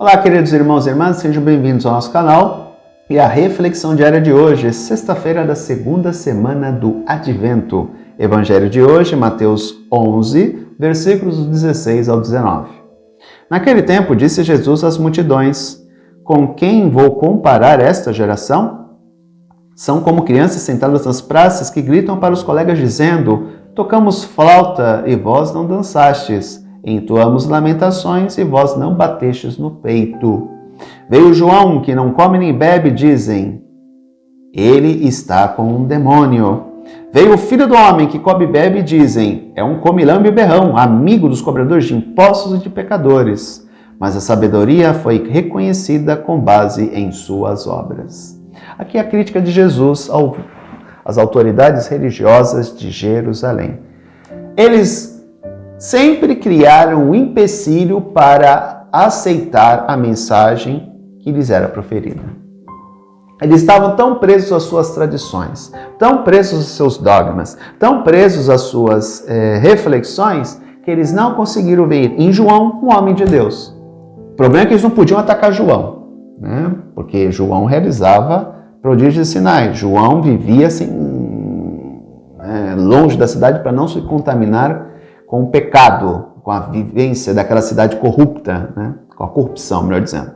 Olá, queridos irmãos e irmãs, sejam bem-vindos ao nosso canal. E a reflexão diária de hoje é sexta-feira da segunda semana do Advento. Evangelho de hoje, Mateus 11, versículos 16 ao 19. Naquele tempo, disse Jesus às multidões: com quem vou comparar esta geração? São como crianças sentadas nas praças que gritam para os colegas dizendo: tocamos flauta e vós não dançastes. Entoamos lamentações e vós não batestes no peito. Veio João, que não come nem bebe, dizem: ele está com um demônio. Veio o Filho do Homem, que come e bebe, dizem: é um comilão e berrão, amigo dos cobradores de impostos e de pecadores. Mas a sabedoria foi reconhecida com base em suas obras. Aqui é a crítica de Jesus às autoridades religiosas de Jerusalém. Eles sempre criaram um empecilho para aceitar a mensagem que lhes era proferida. Eles estavam tão presos às suas tradições, tão presos aos seus dogmas, tão presos às suas reflexões, que eles não conseguiram ver em João um homem de Deus. O problema é que eles não podiam atacar João, né? Porque João realizava prodígios e sinais. João vivia assim, longe da cidade para não se contaminar com o pecado, com a vivência daquela cidade corrupta, né? Com a corrupção, melhor dizendo.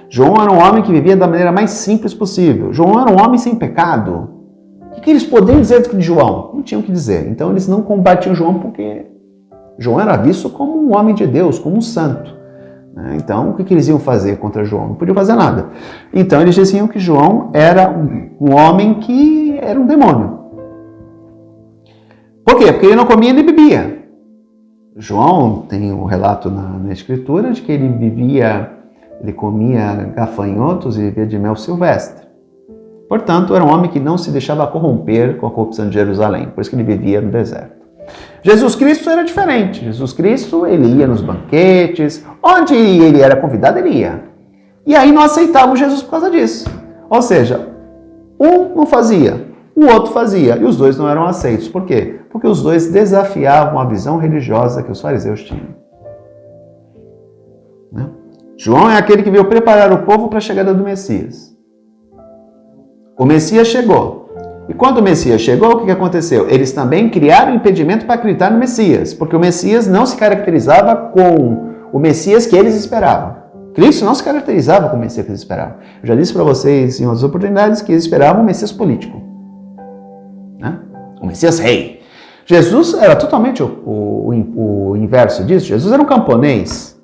João era um homem que vivia da maneira mais simples possível. João era um homem sem pecado. O que eles poderiam dizer de João? Não tinham o que dizer. Então eles não combatiam João porque João era visto como um homem de Deus, como um santo. Então o que eles iam fazer contra João? Não podiam fazer nada. Então eles diziam que João era um homem que era um demônio. Por quê? Porque ele não comia nem bebia. João tem um relato na escritura de que ele comia gafanhotos e vivia de mel silvestre. Portanto, era um homem que não se deixava corromper com a corrupção de Jerusalém, por isso que ele vivia no deserto. Jesus Cristo era diferente. Jesus Cristo, ele ia nos banquetes, onde ele era convidado, ele ia. E aí não aceitavam Jesus por causa disso. Ou seja, um não fazia, o outro fazia, e os dois não eram aceitos. Por quê? Porque os dois desafiavam a visão religiosa que os fariseus tinham. Né? João é aquele que veio preparar o povo para a chegada do Messias. O Messias chegou. E quando o Messias chegou, o que aconteceu? Eles também criaram impedimento para acreditar no Messias, porque o Messias não se caracterizava com o Messias que eles esperavam. Cristo não se caracterizava com o Messias que eles esperavam. Eu já disse para vocês em outras oportunidades que eles esperavam um Messias político. Né? O Messias rei. Jesus era totalmente o inverso disso. Jesus era um camponês.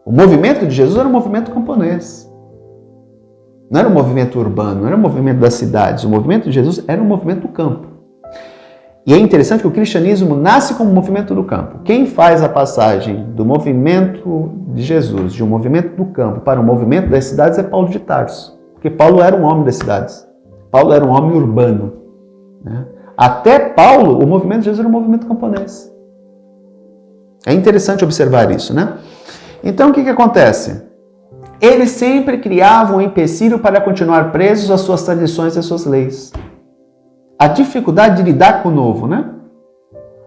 O movimento de Jesus era um movimento camponês. Não era um movimento urbano, não era um movimento das cidades. O movimento de Jesus era um movimento do campo. E é interessante que o cristianismo nasce como um movimento do campo. Quem faz a passagem do movimento de Jesus, de um movimento do campo para um movimento das cidades é Paulo de Tarso. Porque Paulo era um homem das cidades. Paulo era um homem urbano. Né? Até Paulo, o movimento de Jesus era um movimento camponês. É interessante observar isso, né? Então, o que acontece? Eles sempre criavam um empecilho para continuar presos às suas tradições e às suas leis. A dificuldade de lidar com o novo, né?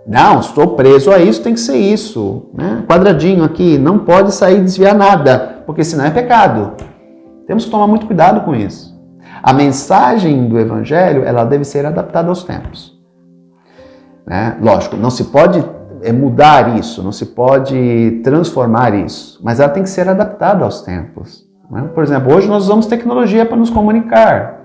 Não, estou preso a isso, tem que ser isso. Né? Quadradinho aqui, não pode sair e desviar nada, porque senão é pecado. Temos que tomar muito cuidado com isso. A mensagem do Evangelho, ela deve ser adaptada aos tempos. Né? Lógico, não se pode mudar isso, não se pode transformar isso, mas ela tem que ser adaptada aos tempos. Né? Por exemplo, hoje nós usamos tecnologia para nos comunicar.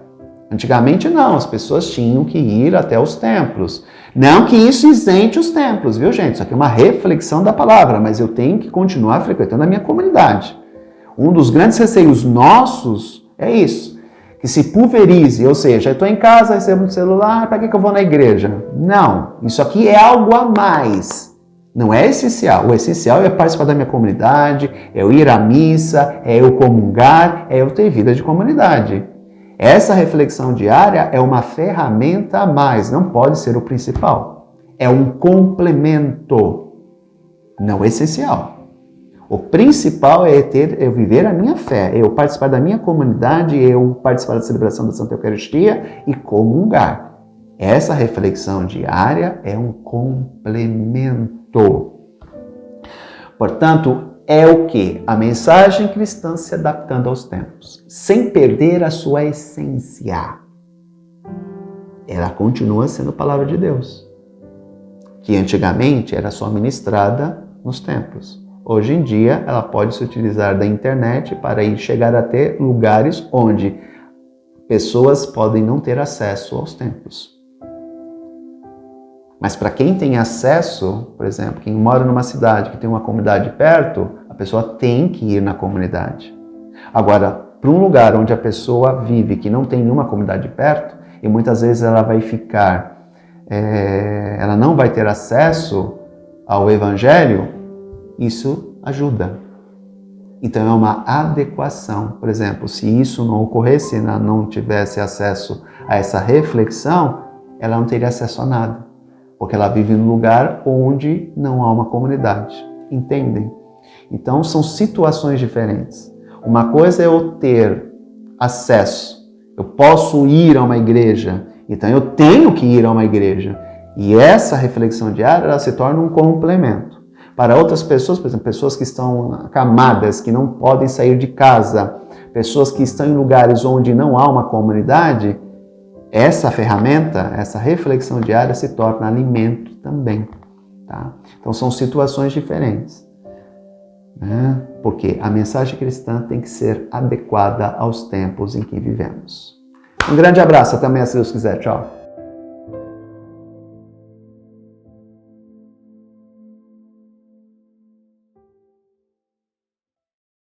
Antigamente não, as pessoas tinham que ir até os templos. Não que isso isente os templos, viu gente? Isso aqui é uma reflexão da palavra, mas eu tenho que continuar frequentando a minha comunidade. Um dos grandes receios nossos é isso, que se pulverize, ou seja, eu estou em casa, recebo no celular, para que eu vou na igreja? Não, isso aqui é algo a mais. Não é essencial. O essencial é participar da minha comunidade, é eu ir à missa, é eu comungar, é eu ter vida de comunidade. Essa reflexão diária é uma ferramenta a mais, não pode ser o principal. É um complemento, não essencial. O principal é eu viver a minha fé, eu participar da minha comunidade, eu participar da celebração da Santa Eucaristia e comungar. Essa reflexão diária é um complemento. Portanto, é o quê? A mensagem cristã se adaptando aos tempos, sem perder a sua essência. Ela continua sendo palavra de Deus, que antigamente era só ministrada nos templos. Hoje em dia, ela pode se utilizar da internet para ir chegar até lugares onde pessoas podem não ter acesso aos templos. Mas para quem tem acesso, por exemplo, quem mora numa cidade que tem uma comunidade perto, a pessoa tem que ir na comunidade. Agora, para um lugar onde a pessoa vive que não tem nenhuma comunidade perto, e muitas vezes ela vai ficar, ela não vai ter acesso ao Evangelho, isso ajuda. Então é uma adequação. Por exemplo, se isso não ocorresse, ela não tivesse acesso a essa reflexão, ela não teria acesso a nada. Porque ela vive num lugar onde não há uma comunidade. Entendem? Então são situações diferentes. Uma coisa é eu ter acesso. Eu posso ir a uma igreja. Então eu tenho que ir a uma igreja. E essa reflexão diária, ela se torna um complemento. Para outras pessoas, por exemplo, pessoas que estão acamadas, que não podem sair de casa, pessoas que estão em lugares onde não há uma comunidade, essa ferramenta, essa reflexão diária se torna alimento também. Tá? Então são situações diferentes. Né? Porque a mensagem cristã tem que ser adequada aos tempos em que vivemos. Um grande abraço, até amanhã se Deus quiser. Tchau.